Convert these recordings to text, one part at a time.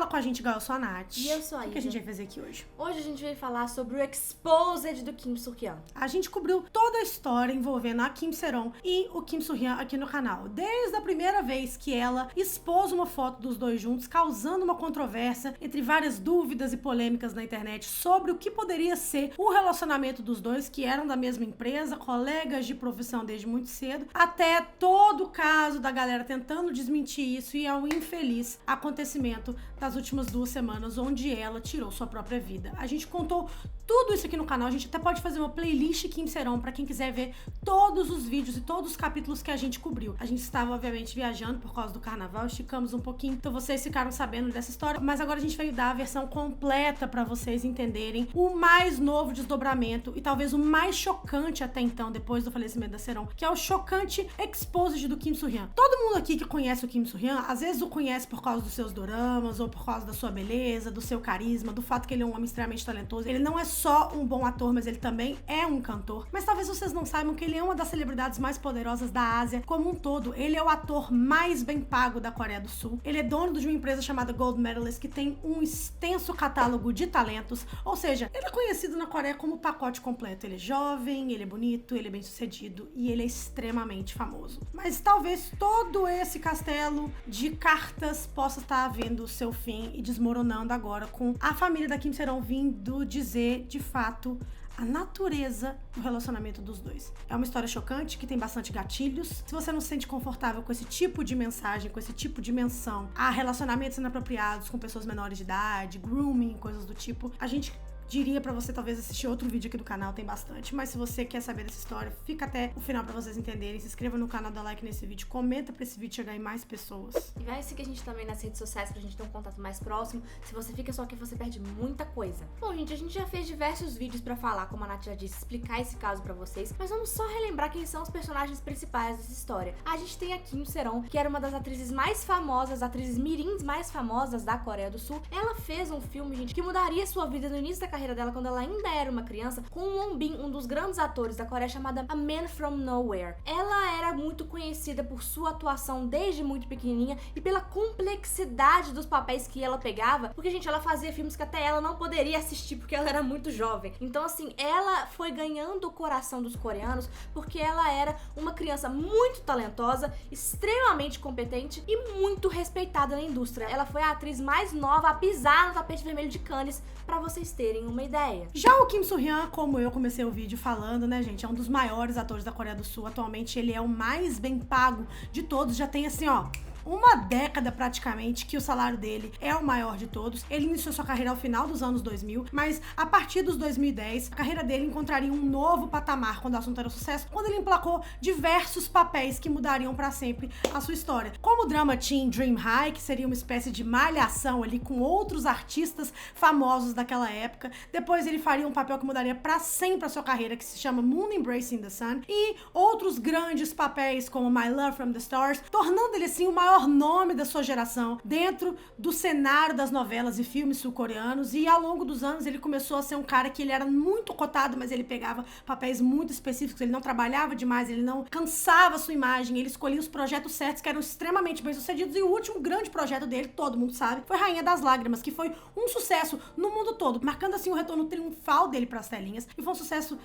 com a gente, igual eu sou a Nath. E eu sou a Isa. O que a gente vai fazer aqui hoje? Hoje a gente vai falar sobre o Exposed do Kim Soo-hyun. A gente cobriu toda a história envolvendo a Kim Se-ron e o Kim Soo-hyun aqui no canal. Desde a primeira vez que ela expôs uma foto dos dois juntos, causando uma controvérsia entre várias dúvidas e polêmicas na internet sobre o que poderia ser o relacionamento dos dois, que eram da mesma empresa, colegas de profissão desde muito cedo, até todo o caso da galera tentando desmentir isso e ao infeliz acontecimento das últimas 2 semanas, onde ela tirou sua própria vida. A gente contou tudo isso aqui no canal, a gente até pode fazer uma playlist Kim Se-ron pra quem quiser ver todos os vídeos e todos os capítulos que a gente cobriu. A gente estava, obviamente, viajando por causa do carnaval, esticamos um pouquinho, então vocês ficaram sabendo dessa história, mas agora a gente veio dar a versão completa pra vocês entenderem o mais novo desdobramento e talvez o mais chocante até então, depois do falecimento da Se-ron, que é o chocante Exposed do Kim Soo-hyun. Todo mundo aqui que conhece o Kim Soo-hyun, às vezes o conhece por causa dos seus doramas, ou por causa da sua beleza, do seu carisma, do fato que ele é um homem extremamente talentoso. Ele não é só um bom ator, mas ele também é um cantor. Mas talvez vocês não saibam que ele é uma das celebridades mais poderosas da Ásia como um todo. Ele é o ator mais bem pago da Coreia do Sul. Ele é dono de uma empresa chamada Gold Medalist, que tem um extenso catálogo de talentos. Ou seja, ele é conhecido na Coreia como o pacote completo. Ele é jovem, ele é bonito, ele é bem sucedido e ele é extremamente famoso. Mas talvez todo esse castelo de cartas possa estar vendo o seu fim e desmoronando agora com a família da Kim Se-ron vindo dizer, de fato, a natureza do relacionamento dos dois. É uma história chocante, que tem bastante gatilhos. Se você não se sente confortável com esse tipo de mensagem, com esse tipo de menção a relacionamentos inapropriados com pessoas menores de idade, grooming, coisas do tipo, a gente diria pra você talvez assistir outro vídeo aqui do canal, tem bastante, mas se você quer saber dessa história, fica até o final pra vocês entenderem. Se inscreva no canal, dá like nesse vídeo, comenta pra esse vídeo chegar em mais pessoas. E vai seguir a gente também nas redes sociais pra gente ter um contato mais próximo. Se você fica só aqui, você perde muita coisa. Bom, gente, a gente já fez diversos vídeos pra falar, como a Nath já disse, explicar esse caso pra vocês, mas vamos só relembrar quem são os personagens principais dessa história. A gente tem a Kim Se-ron, que era uma das atrizes mais famosas, atrizes mirins mais famosas da Coreia do Sul. Ela fez um filme, gente, que mudaria sua vida no início da carreira dela, quando ela ainda era uma criança, com o Won Bin, um dos grandes atores da Coreia, chamada A Man From Nowhere. Ela era muito conhecida por sua atuação desde muito pequenininha e pela complexidade dos papéis que ela pegava, porque, gente, ela fazia filmes que até ela não poderia assistir porque ela era muito jovem. Então, assim, ela foi ganhando o coração dos coreanos porque ela era uma criança muito talentosa, extremamente competente e muito respeitada na indústria. Ela foi a atriz mais nova a pisar no tapete vermelho de Cannes, pra vocês terem uma ideia. Já o Kim Soo-hyun, como eu comecei o vídeo falando, né, gente, é um dos maiores atores da Coreia do Sul. Atualmente ele é o mais bem pago de todos. Já tem assim, ó, uma década praticamente que o salário dele é o maior de todos. Ele iniciou sua carreira ao final dos anos 2000, mas a partir dos 2010, a carreira dele encontraria um novo patamar quando o assunto era sucesso, quando ele emplacou diversos papéis que mudariam pra sempre a sua história. Como o drama teen Dream High, que seria uma espécie de malhação ali com outros artistas famosos daquela época. Depois ele faria um papel que mudaria pra sempre a sua carreira, que se chama Moon Embracing the Sun, e outros grandes papéis como My Love from the Stars, tornando ele assim o maior nome da sua geração dentro do cenário das novelas e filmes sul-coreanos. E ao longo dos anos ele começou a ser um cara que ele era muito cotado, mas ele pegava papéis muito específicos, ele não trabalhava demais, ele não cansava a sua imagem, ele escolhia os projetos certos que eram extremamente bem sucedidos. E o último grande projeto dele, todo mundo sabe, foi Rainha das Lágrimas, que foi um sucesso no mundo todo, marcando assim o retorno triunfal dele pras telinhas, e foi um sucesso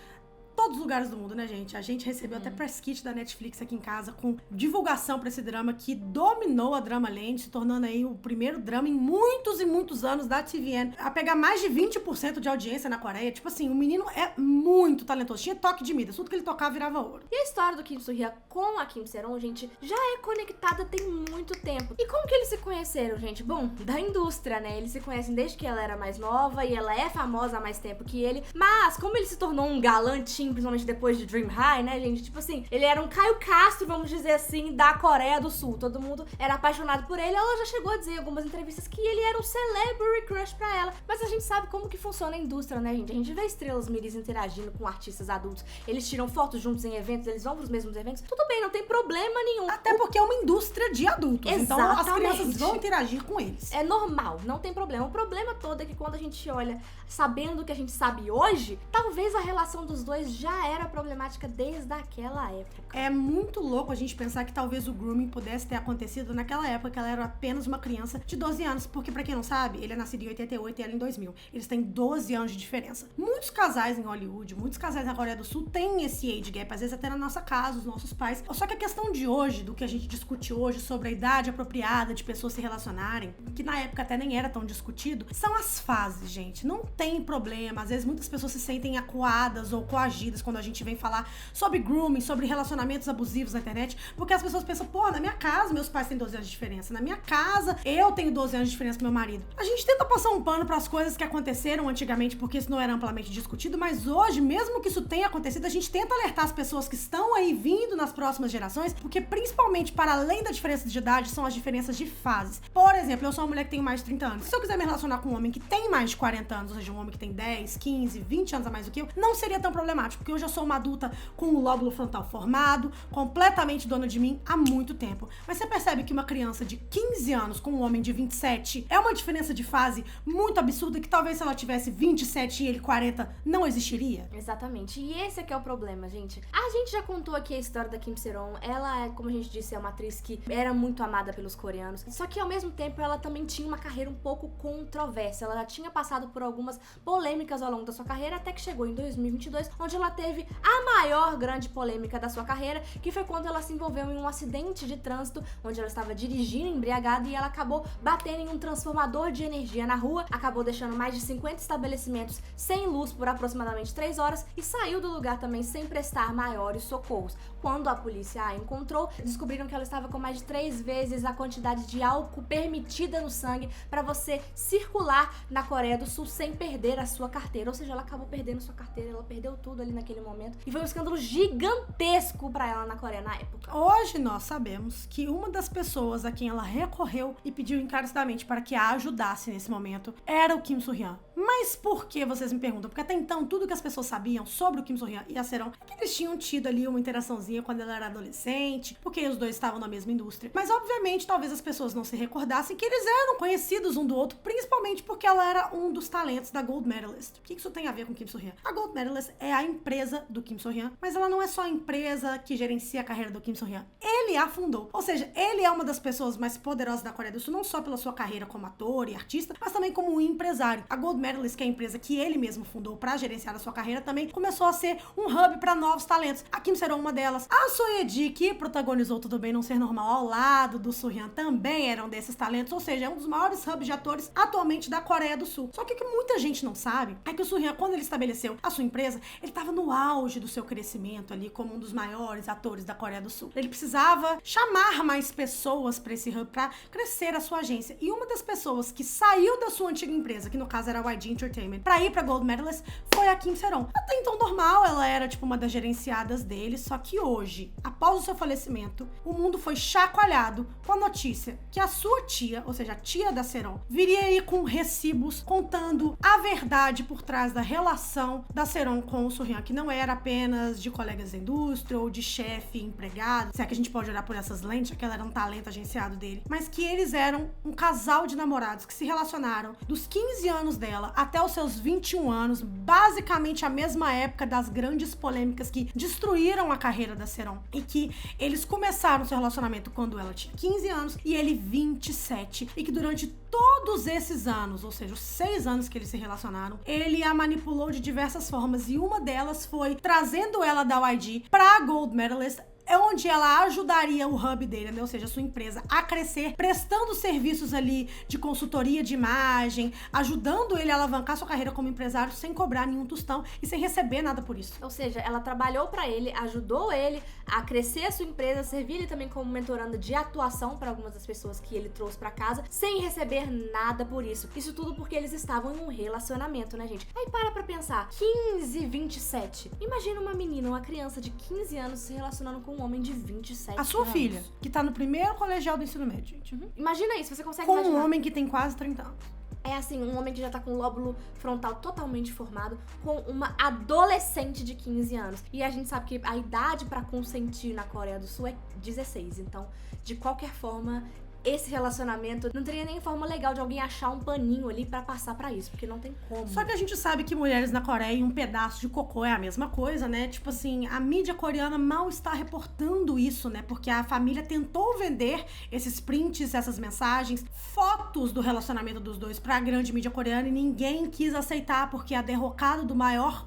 todos os lugares do mundo, né, gente? A gente recebeu até press kit da Netflix aqui em casa com divulgação pra esse drama que dominou a Dramaland, se tornando aí o primeiro drama em muitos e muitos anos da TVN a pegar mais de 20% de audiência na Coreia. Tipo assim, o menino é muito talentoso, tinha toque de Midas, tudo que ele tocava virava ouro. E a história do Kim Soo-hyun com a Kim Se-ron, gente, já é conectada tem muito tempo. E como que eles se conheceram, gente? Bom, da indústria, né? Eles se conhecem desde que ela era mais nova e ela é famosa há mais tempo que ele, mas como ele se tornou um galantinho, principalmente depois de Dream High, né, gente? Tipo assim, ele era um Caio Castro, vamos dizer assim, da Coreia do Sul. Todo mundo era apaixonado por ele. Ela já chegou a dizer em algumas entrevistas que ele era um celebrity crush pra ela. Mas a gente sabe como que funciona a indústria, né, gente? A gente vê estrelas miris interagindo com artistas adultos. Eles tiram fotos juntos em eventos, eles vão pros mesmos eventos. Tudo bem, não tem problema nenhum. Até porque é uma indústria de adultos. Exatamente. Então as crianças vão interagir com eles. É normal, não tem problema. O problema todo é que quando a gente olha sabendo o que a gente sabe hoje, talvez a relação dos dois já era problemática desde aquela época. É muito louco a gente pensar que talvez o grooming pudesse ter acontecido naquela época que ela era apenas uma criança de 12 anos, porque pra quem não sabe, ele é nascido em 88 e ela em 2000. Eles têm 12 anos de diferença. Muitos casais em Hollywood, muitos casais na Coreia do Sul têm esse age gap, às vezes até na nossa casa, os nossos pais. Só que a questão de hoje, do que a gente discute hoje sobre a idade apropriada de pessoas se relacionarem, que na época até nem era tão discutido, são as fases, gente. Não tem problema. Às vezes muitas pessoas se sentem acuadas ou coagidas quando a gente vem falar sobre grooming, sobre relacionamentos abusivos na internet, porque as pessoas pensam, pô, na minha casa meus pais têm 12 anos de diferença, na minha casa eu tenho 12 anos de diferença com meu marido. A gente tenta passar um pano para as coisas que aconteceram antigamente, porque isso não era amplamente discutido, mas hoje, mesmo que isso tenha acontecido, a gente tenta alertar as pessoas que estão aí vindo nas próximas gerações, porque principalmente para além da diferença de idade, são as diferenças de fases. Por exemplo, eu sou uma mulher que tem mais de 30 anos. Se eu quiser me relacionar com um homem que tem mais de 40 anos, ou seja, um homem que tem 10, 15, 20 anos a mais do que eu, não seria tão problemático, porque hoje eu sou uma adulta com o lóbulo frontal formado, completamente dona de mim há muito tempo. Mas você percebe que uma criança de 15 anos com um homem de 27 é uma diferença de fase muito absurda que talvez se ela tivesse 27 e ele 40 não existiria? Exatamente. E esse é que é o problema, gente. A gente já contou aqui a história da Kim Se-ron. Ela, como a gente disse, é uma atriz que era muito amada pelos coreanos. Só que ao mesmo tempo ela também tinha uma carreira um pouco controversa. Ela já tinha passado por algumas polêmicas ao longo da sua carreira, até que chegou em 2022, onde ela teve a maior grande polêmica da sua carreira, que foi quando ela se envolveu em um acidente de trânsito, onde ela estava dirigindo embriagada e ela acabou batendo em um transformador de energia na rua, acabou deixando mais de 50 estabelecimentos sem luz por aproximadamente 3 horas e saiu do lugar também sem prestar maiores socorros. Quando a polícia a encontrou, descobriram que ela estava com mais de 3 vezes a quantidade de álcool permitida no sangue para você circular na Coreia do Sul sem perder a sua carteira. Ou seja, ela acabou perdendo sua carteira, ela perdeu tudo ali naquele momento e foi um escândalo gigantesco para ela na Coreia na época. Hoje nós sabemos que uma das pessoas a quem ela recorreu e pediu encarecidamente para que a ajudasse nesse momento era o Kim So-hyun. Mas por que, vocês me perguntam? Porque até então tudo que as pessoas sabiam sobre o Kim So-hyun e a Se-ron é que eles tinham tido ali uma interaçãozinha quando ela era adolescente, porque os dois estavam na mesma indústria. Mas obviamente talvez as pessoas não se recordassem que eles eram conhecidos um do outro, principalmente porque ela era um dos talentos da Gold Medalist. O que isso tem a ver com Kim So-hyun? A Gold Medalist é a empresa do Kim So-hyun, mas ela não é só a empresa que gerencia a carreira do Kim So-hyun. Ele a fundou. Ou seja, ele é uma das pessoas mais poderosas da Coreia do Sul, não só pela sua carreira como ator e artista, mas também como um empresário. A Gold Medalist, que é a empresa que ele mesmo fundou para gerenciar a sua carreira, também começou a ser um hub para novos talentos. A Kim Se-ron, uma delas. A Soyeji, que protagonizou Tudo Bem Não Ser Normal ao lado do So-hyun, também eram desses talentos, ou seja, é um dos maiores hubs de atores atualmente da Coreia do Sul. Só que o que muita gente não sabe é que o So-hyun, quando ele estabeleceu a sua empresa, ele estava no auge do seu crescimento ali como um dos maiores atores da Coreia do Sul. Ele precisava chamar mais pessoas para esse hub para crescer a sua agência. E uma das pessoas que saiu da sua antiga empresa, que no caso era a YG Entertainment, para ir para Gold Medalist, foi a Kim Se-ron. Até então normal, ela era tipo uma das gerenciadas dele, só que hoje, após o seu falecimento, o mundo foi chacoalhado com a notícia que a sua tia, ou seja, a tia da Se-ron, viria aí com recibos contando a verdade por trás da relação da Se-ron com o So-hyun, que não era apenas de colegas da indústria ou de chefe empregado, se é que a gente pode olhar por essas lentes, já que ela era um talento agenciado dele, mas que eles eram um casal de namorados que se relacionaram dos 15 anos dela até os seus 21 anos, basicamente a mesma época das grandes polêmicas que destruíram a carreira da Se-ron, e que eles começaram seu relacionamento quando ela tinha 15 anos e ele 27, e que durante todos esses anos, ou seja, os 6 anos que eles se relacionaram, ele a manipulou de diversas formas, e uma delas foi trazendo ela da YG pra Gold Medalist, é onde ela ajudaria o hub dele, né? Ou seja, a sua empresa, a crescer, prestando serviços ali de consultoria de imagem, ajudando ele a alavancar sua carreira como empresário sem cobrar nenhum tostão e sem receber nada por isso. Ou seja, ela trabalhou pra ele, ajudou ele a crescer a sua empresa, servir ele também como mentoranda de atuação para algumas das pessoas que ele trouxe pra casa, sem receber nada por isso. Isso tudo porque eles estavam em um relacionamento, né, gente? Aí para pra pensar, 15, 27. Imagina uma menina, uma criança de 15 anos se relacionando com um homem de 27 A sua anos. filha, que tá no primeiro colegial do ensino médio, gente. Imagina isso, você consegue Com imaginar. um homem que tem quase 30 anos. É assim, um homem que já tá com o lóbulo frontal totalmente formado, com uma adolescente de 15 anos. E a gente sabe que a idade pra consentir na Coreia do Sul é 16. Então, de qualquer forma, esse relacionamento, não teria nem forma legal de alguém achar um paninho ali pra passar pra isso, porque não tem como. Só que a gente sabe que mulheres na Coreia e um pedaço de cocô é a mesma coisa, né? Tipo assim, a mídia coreana mal está reportando isso, né? Porque a família tentou vender esses prints, essas mensagens, fotos do relacionamento dos dois pra grande mídia coreana e ninguém quis aceitar, porque a derrocada do maior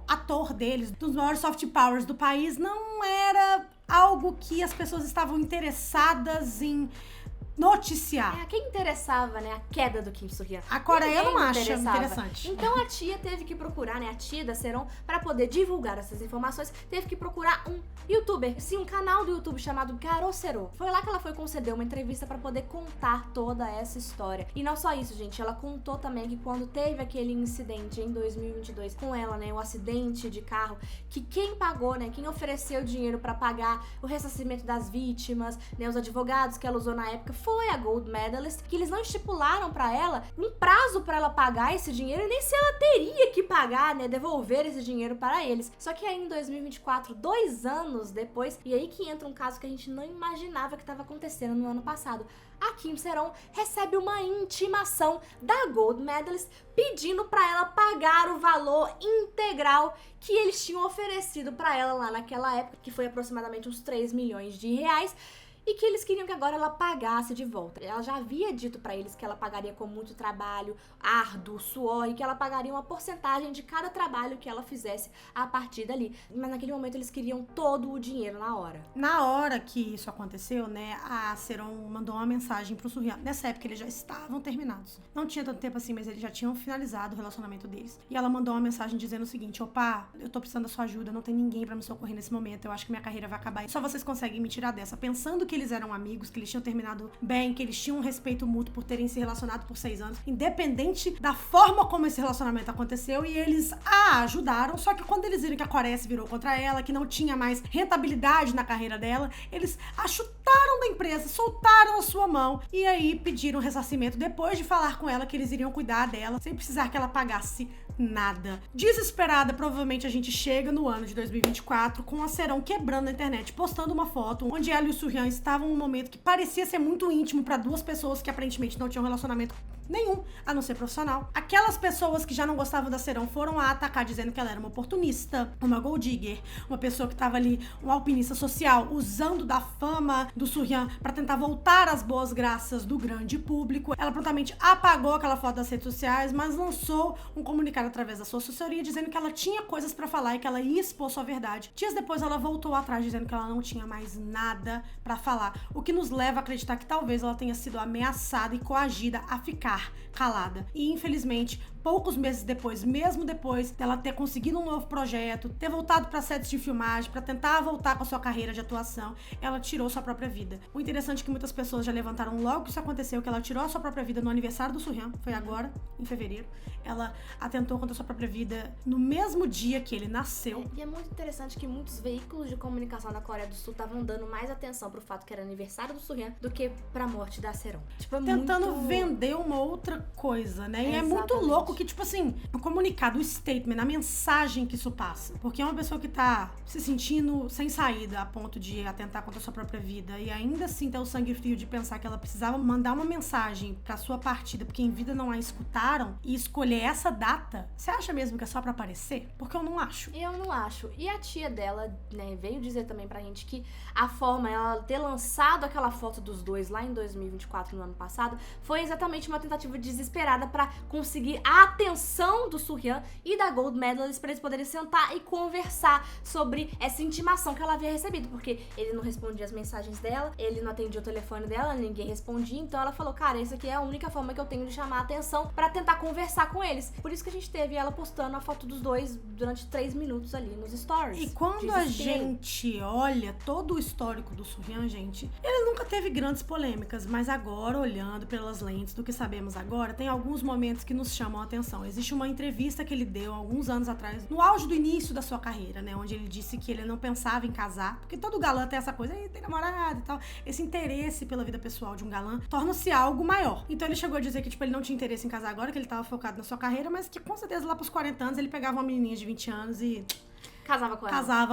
ator deles, dos maiores soft powers do país, não era algo que as pessoas estavam interessadas em noticiar. Quem interessava, né, a queda do Kim Soo-hyun? A Coreia não acha interessava. interessante. Então a tia teve que procurar, né, a tia da Seron, pra poder divulgar essas informações, teve que procurar um youtuber, sim, um canal do YouTube chamado Garosero. Foi lá que ela foi conceder uma entrevista pra poder contar toda essa história. E não só isso, gente, ela contou também que quando teve aquele incidente em 2022 com ela, né, o acidente de carro, que quem pagou, né, quem ofereceu dinheiro pra pagar o ressarcimento das vítimas, né, os advogados que ela usou na época, foi a Gold Medalist, que eles não estipularam pra ela um prazo pra ela pagar esse dinheiro e nem se ela teria que pagar, né, devolver esse dinheiro para eles. Só que aí em 2024, 2 anos depois, e aí que entra um caso que a gente não imaginava que estava acontecendo no ano passado, a Kim Sae-ron recebe uma intimação da Gold Medalist pedindo pra ela pagar o valor integral que eles tinham oferecido pra ela lá naquela época, que foi aproximadamente uns 3 milhões de reais, e que eles queriam que agora ela pagasse de volta. Ela já havia dito pra eles que ela pagaria com muito trabalho, árduo, suor, e que ela pagaria uma porcentagem de cada trabalho que ela fizesse a partir dali. Mas naquele momento eles queriam todo o dinheiro na hora. Na hora que isso aconteceu, né, a Seron mandou uma mensagem pro Soo-hyun. Nessa época eles já estavam terminados. Não tinha tanto tempo assim, mas eles já tinham finalizado o relacionamento deles. E ela mandou uma mensagem dizendo o seguinte: opa, eu tô precisando da sua ajuda, não tem ninguém pra me socorrer nesse momento, eu acho que minha carreira vai acabar. Só vocês conseguem me tirar dessa. Pensando que eles eram amigos, que eles tinham terminado bem, que eles tinham um respeito mútuo por terem se relacionado por 6 anos, independente da forma como esse relacionamento aconteceu, e eles a ajudaram. Só que quando eles viram que a Coreia se virou contra ela, que não tinha mais rentabilidade na carreira dela, eles a chutaram da empresa, soltaram a sua mão e aí pediram ressarcimento depois de falar com ela que eles iriam cuidar dela sem precisar que ela pagasse nada. Desesperada, provavelmente a gente chega no ano de 2024 com a Seron quebrando na internet, postando uma foto onde ela e o Soo-hyun estavam num momento que parecia ser muito íntimo pra duas pessoas que aparentemente não tinham relacionamento nenhum, a não ser profissional. Aquelas pessoas que já não gostavam da Seron foram a atacar dizendo que ela era uma oportunista, uma gold digger, uma pessoa que tava ali, um alpinista social, usando da fama do Soo-hyun pra tentar voltar às boas graças do grande público. Ela prontamente apagou aquela foto das redes sociais, mas lançou um comunicado através da sua assessoria dizendo que ela tinha coisas pra falar e que ela ia expor sua verdade. Dias depois ela voltou atrás dizendo que ela não tinha mais nada pra falar, o que nos leva a acreditar que talvez ela tenha sido ameaçada e coagida a ficar calada. E infelizmente, poucos meses depois, mesmo depois dela ter conseguido um novo projeto, ter voltado para sets de filmagem, para tentar voltar com a sua carreira de atuação, ela tirou sua própria vida. O interessante é que muitas pessoas já levantaram logo que isso aconteceu, que ela tirou a sua própria vida no aniversário do Soo-hyun, foi agora, em fevereiro. Ela atentou contra a sua própria vida no mesmo dia que ele nasceu. E é muito interessante que muitos veículos de comunicação da Coreia do Sul estavam dando mais atenção pro fato que era aniversário do Soo-hyun do que pra morte da Seron. Tipo, tentando vender uma outra coisa, né? E é muito louco que, tipo assim, o comunicado, o statement, a mensagem que isso passa. Porque é uma pessoa que tá se sentindo sem saída a ponto de atentar contra a sua própria vida e ainda assim ter o sangue frio de pensar que ela precisava mandar uma mensagem pra sua partida, porque em vida não a escutaram, e escolher essa data. Você acha mesmo que é só pra aparecer? Porque eu não acho. Eu não acho. E a tia dela, né, veio dizer também pra gente que a forma, ela ter lançado aquela foto dos dois lá em 2024, no ano passado, foi exatamente uma tentativa desesperada pra conseguir a atenção do Soo-hyun e da Gold Medalist pra eles poderem sentar e conversar sobre essa intimação que ela havia recebido, porque ele não respondia as mensagens dela, ele não atendia o telefone dela, ninguém respondia, então ela falou, cara, essa aqui é a única forma que eu tenho de chamar a atenção pra tentar conversar com eles. Por isso que a gente teve ela postando a foto dos dois durante 3 minutos ali nos stories. E quando a gente olha todo o histórico do Soo-hyun, gente, ele nunca teve grandes polêmicas, mas agora, olhando pelas lentes do que sabemos agora, tem alguns momentos que nos chamam a atenção. Existe uma entrevista que ele deu alguns anos atrás, no auge do início da sua carreira, né, onde ele disse que ele não pensava em casar, porque todo galã tem essa coisa, tem namorado e tal, esse interesse pela vida pessoal de um galã torna-se algo maior. Então ele chegou a dizer que, tipo, ele não tinha interesse em casar agora, que ele tava focado na sua carreira, mas que com certeza lá pros 40 anos ele pegava uma menininha de 20 anos e Casava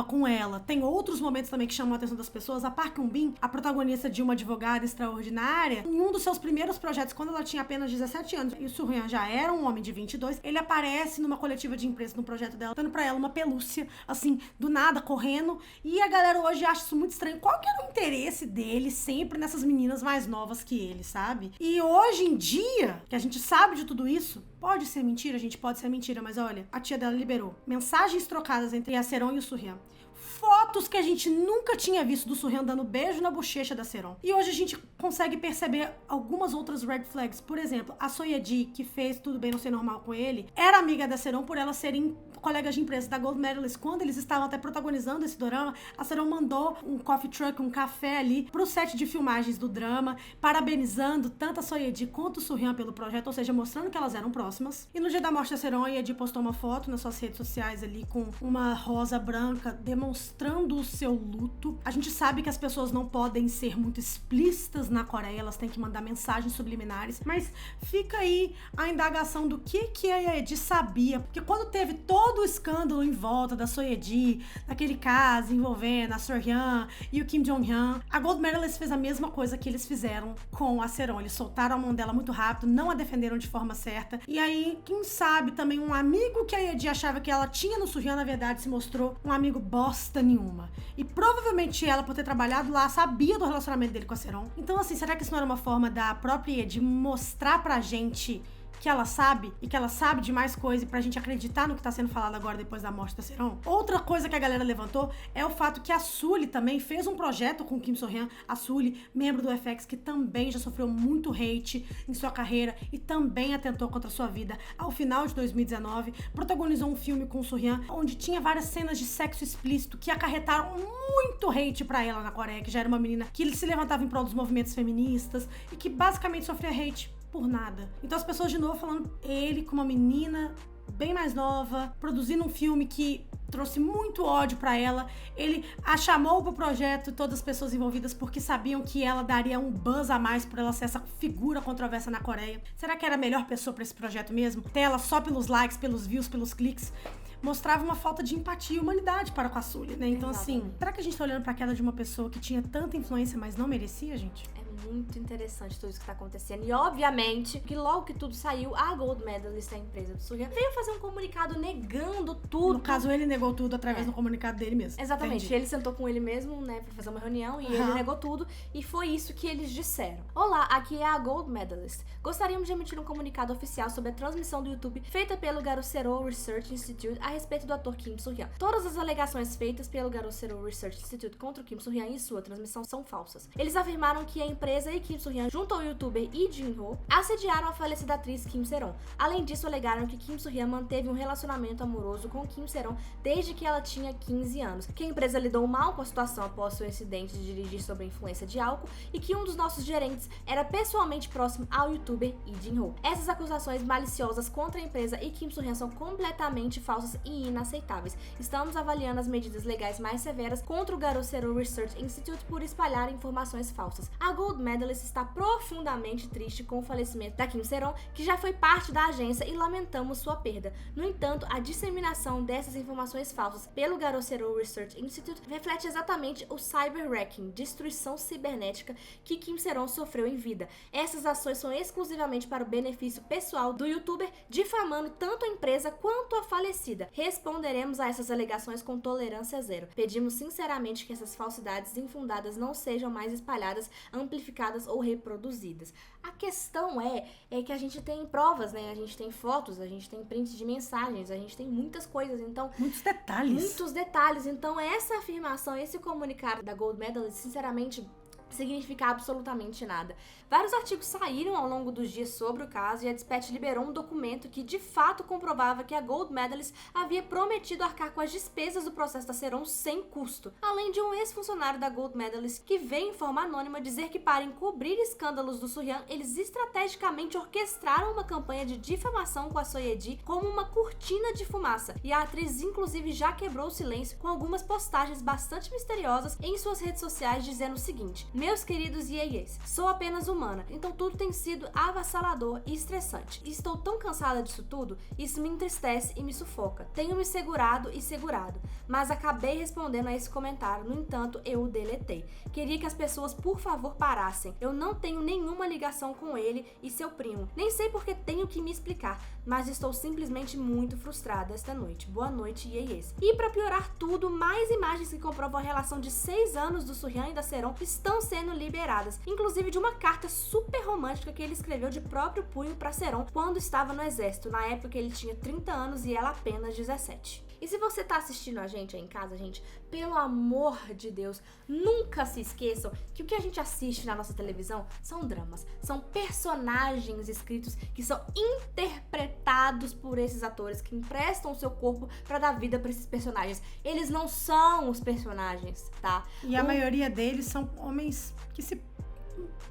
com ela. Tem outros momentos também que chamam a atenção das pessoas. A Park Eun-bin, a protagonista de Uma Advogada Extraordinária, em um dos seus primeiros projetos, quando ela tinha apenas 17 anos, e o Soo-hyun já era um homem de 22, ele aparece numa coletiva de imprensa no projeto dela, dando pra ela uma pelúcia, assim, do nada, correndo. E a galera hoje acha isso muito estranho. Qual que era o interesse dele sempre nessas meninas mais novas que ele, sabe? E hoje em dia, que a gente sabe de tudo isso, pode ser mentira, gente, pode ser mentira, mas olha, a tia dela liberou mensagens trocadas entre a Seron e o Soo-hyun. Fotos que a gente nunca tinha visto do Soo-hyun dando beijo na bochecha da Seron. E hoje a gente consegue perceber algumas outras red flags. Por exemplo, a Soyeji, que fez Tudo Bem Não Ser Normal com ele, era amiga da Seron por elas serem colegas de empresa da Gold Medalist. Quando eles estavam até protagonizando esse dorama, a Seron mandou um coffee truck, um café ali, pro set de filmagens do drama, parabenizando tanto a Soyeji quanto o Soo-hyun pelo projeto, ou seja, mostrando que elas eram próximas. E no dia da morte da Seron, a Yeji postou uma foto nas suas redes sociais ali com uma rosa branca demonstrando o seu luto. A gente sabe que as pessoas não podem ser muito explícitas na Coreia, elas têm que mandar mensagens subliminares, mas fica aí a indagação do que a Yeji sabia, porque quando teve todo o escândalo em volta da Soyeji, daquele caso envolvendo a Soo-hyun e o Kim Jong-hyun, a Gold Medalist fez a mesma coisa que eles fizeram com a Seron. Eles soltaram a mão dela muito rápido, não a defenderam de forma certa, e aí, quem sabe, também um amigo que a Yeji achava que ela tinha no Soo-hyun, na verdade, se mostrou um amigo bosta nenhuma. E provavelmente ela, por ter trabalhado lá, sabia do relacionamento dele com a Seron. Então, assim, será que isso não era uma forma da própria Yeji mostrar pra gente que ela sabe, e que ela sabe de mais coisa, e pra gente acreditar no que tá sendo falado agora depois da morte da Seron? Outra coisa que a galera levantou é o fato que a Sully também fez um projeto com o Kim So-hyun, a Sully, membro do FX, que também já sofreu muito hate em sua carreira e também atentou contra a sua vida. Ao final de 2019, protagonizou um filme com o Soo-hyun, onde tinha várias cenas de sexo explícito que acarretaram muito hate pra ela na Coreia, que já era uma menina que se levantava em prol dos movimentos feministas e que basicamente sofria hate por nada. Então as pessoas de novo falando ele com uma menina bem mais nova, produzindo um filme que trouxe muito ódio pra ela. Ele a chamou pro projeto e todas as pessoas envolvidas porque sabiam que ela daria um buzz a mais por ela ser essa figura controversa na Coreia. Será que era a melhor pessoa pra esse projeto mesmo? Ter ela só pelos likes, pelos views, pelos cliques? Mostrava uma falta de empatia e humanidade para com a Sully, né? Então, assim, será que a gente tá olhando pra queda de uma pessoa que tinha tanta influência, mas não merecia, gente? Muito interessante tudo isso que tá acontecendo. E, obviamente, que logo que tudo saiu, a Gold Medalist, a empresa do Soo-hyun, veio fazer um comunicado negando tudo. No caso, ele negou tudo através do comunicado dele mesmo. Exatamente. Entendi. Ele sentou com ele mesmo, né, pra fazer uma reunião, e ele negou tudo. E foi isso que eles disseram. Olá, aqui é a Gold Medalist. Gostaríamos de emitir um comunicado oficial sobre a transmissão do YouTube feita pelo Garosero Research Institute a respeito do ator Kim So-hyun. Todas as alegações feitas pelo Garosero Research Institute contra o Kim So-hyun e sua transmissão são falsas. Eles afirmaram que a empresa e Kim So-hyun, junto ao youtuber Lee Jin-ho, assediaram a falecida atriz Kim Se-ron. Além disso, alegaram que Kim So-hyun manteve um relacionamento amoroso com Kim Se-ron desde que ela tinha 15 anos, que a empresa lidou mal com a situação após seu incidente de dirigir sob a influência de álcool e que um dos nossos gerentes era pessoalmente próximo ao youtuber Lee Jin-ho. Essas acusações maliciosas contra a empresa e Kim So-hyun são completamente falsas e inaceitáveis. Estamos avaliando as medidas legais mais severas contra o Garosero Research Institute por espalhar informações falsas. A Gold Medalist está profundamente triste com o falecimento da Kim Se-ron, que já foi parte da agência, e lamentamos sua perda. No entanto, a disseminação dessas informações falsas pelo Garosero Research Institute reflete exatamente o cyber-hacking, destruição cibernética, que Kim Se-ron sofreu em vida. Essas ações são exclusivamente para o benefício pessoal do youtuber, difamando tanto a empresa quanto a falecida. Responderemos a essas alegações com tolerância zero. Pedimos sinceramente que essas falsidades infundadas não sejam mais espalhadas, amplificadas ou reproduzidas. A questão é que a gente tem provas, né? A gente tem fotos, a gente tem prints de mensagens, a gente tem muitas coisas, então... Muitos detalhes. Então, essa afirmação, esse comunicado da Gold Medalist, sinceramente, significa absolutamente nada. Vários artigos saíram ao longo dos dias sobre o caso e a Dispatch liberou um documento que de fato comprovava que a Gold Medalist havia prometido arcar com as despesas do processo da Seron sem custo, além de um ex-funcionário da Gold Medalist que veio em forma anônima dizer que, para encobrir escândalos do Soo-hyun, eles estrategicamente orquestraram uma campanha de difamação com a Soyeji como uma cortina de fumaça, e a atriz inclusive já quebrou o silêncio com algumas postagens bastante misteriosas em suas redes sociais dizendo o seguinte: Meus queridos iêiês, sou apenas humana, então tudo tem sido avassalador e estressante. Estou tão cansada disso tudo, isso me entristece e me sufoca. Tenho me segurado e segurado, mas acabei respondendo a esse comentário, no entanto, eu o deletei. Queria que as pessoas, por favor, parassem. Eu não tenho nenhuma ligação com ele e seu primo. Nem sei porque tenho que me explicar, mas estou simplesmente muito frustrada esta noite. Boa noite, iêiês. E pra piorar tudo, mais imagens que comprovam a relação de 6 anos do Suryan e da Seron estão sendo liberadas, inclusive de uma carta super romântica que ele escreveu de próprio punho pra Seron quando estava no exército, na época que ele tinha 30 anos e ela apenas 17. E se você tá assistindo a gente aí em casa, gente, pelo amor de Deus, nunca se esqueçam que o que a gente assiste na nossa televisão são dramas, são personagens escritos que são interpretados por esses atores que emprestam o seu corpo pra dar vida pra esses personagens. Eles não são os personagens, tá? E a maioria deles são homens que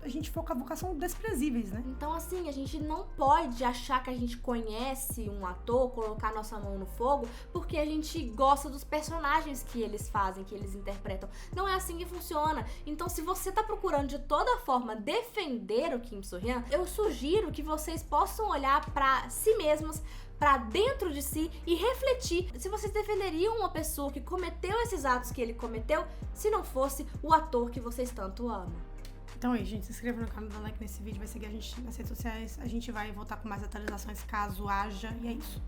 a gente for com a vocação desprezíveis, né? Então, assim, a gente não pode achar que a gente conhece um ator, colocar nossa mão no fogo, porque a gente gosta dos personagens que eles fazem, que eles interpretam. Não é assim que funciona. Então, se você tá procurando de toda forma defender o Kim Soo-hyun, eu sugiro que vocês possam olhar pra si mesmos, pra dentro de si e refletir se vocês defenderiam uma pessoa que cometeu esses atos que ele cometeu, se não fosse o ator que vocês tanto amam. Então aí, gente, se inscreva no canal, dá like nesse vídeo, vai seguir a gente nas redes sociais. A gente vai voltar com mais atualizações caso haja, e é isso.